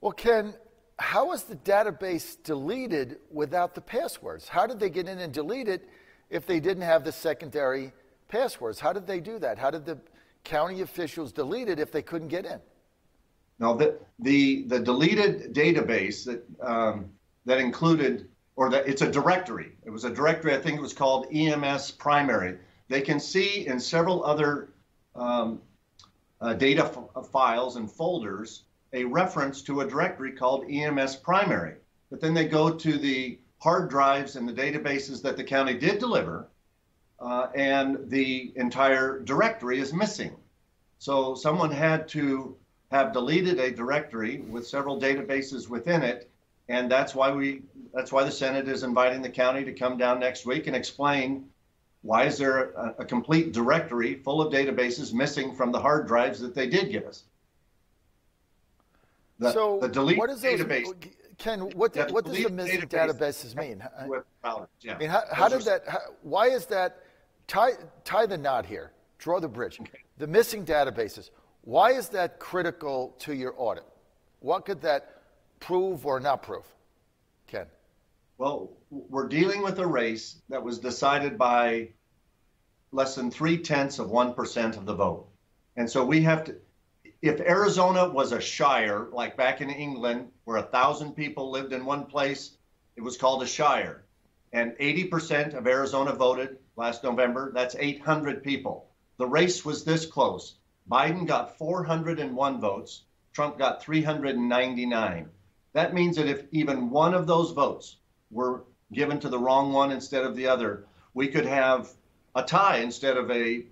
Well, Ken, how was the database deleted without the passwords? How did they get in and delete it if they didn't have the secondary passwords? How did they do that? How did the county officials delete it if they couldn't get in? No, the deleted database that included, or that it's a directory. It was a directory, I think it was called EMS Primary. They can see in several other data files and folders a reference to a directory called EMS Primary. But then they go to the hard drives and the databases that the county did deliver, and the entire directory is missing. So someone had to have deleted a directory with several databases within it, and that's why the Senate is inviting the county to come down next week and explain why is there a complete directory full of databases missing from the hard drives that they did give us. The delete what is database. Ken, what does the missing databases mean? Yeah. I mean, how did that? Why is that? Tie the knot here. Draw the bridge. Okay. The missing databases. Why is that critical to your audit? What could that prove or not prove, Ken? Well, we're dealing with a race that was decided by less than 0.3% of the vote. And so we have to, if Arizona was a shire, like back in England, where 1,000 people lived in one place, it was called a shire. And 80% of Arizona voted last November. That's 800 people. The race was this close. Biden got 401 votes. Trump got 399. That means that if even one of those votes were given to the wrong one instead of the other, we could have a tie instead of a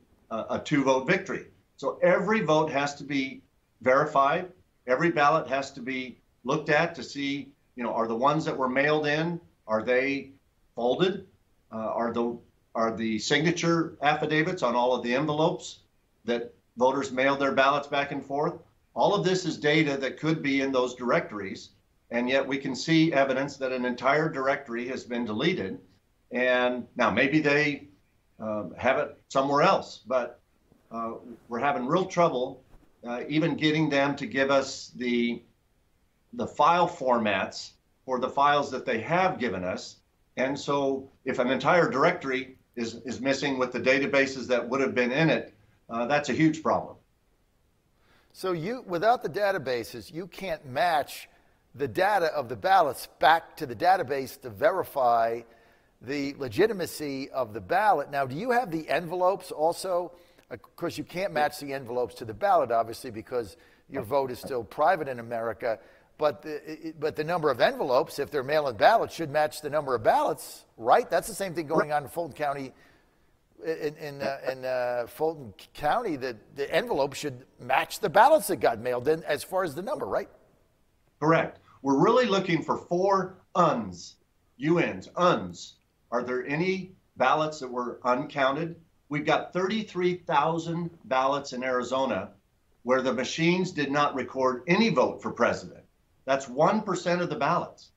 two-vote victory. So every vote has to be verified. Every ballot has to be looked at to see, are the ones that were mailed in, are they folded? Are the signature affidavits on all of the envelopes that voters mailed their ballots back and forth? All of this is data that could be in those directories, and yet we can see evidence that an entire directory has been deleted. And now maybe they have it somewhere else, but we're having real trouble even getting them to give us the file formats for the files that they have given us. And so if an entire directory is missing with the databases that would have been in it, that's a huge problem. So without the databases, you can't match the data of the ballots back to the database to verify the legitimacy of the ballot. Now, do you have the envelopes also? Of course, you can't match the envelopes to the ballot, obviously, because your vote is still private in America. But the number of envelopes, if they're mail-in ballots, should match the number of ballots, right? That's the same thing going on in Fulton County. In Fulton County, the envelope should match the ballots that got mailed in as far as the number, right? Correct. We're really looking for 4 UNs, UNs. Are there any ballots that were uncounted? We've got 33,000 ballots in Arizona where the machines did not record any vote for president. That's 1% of the ballots.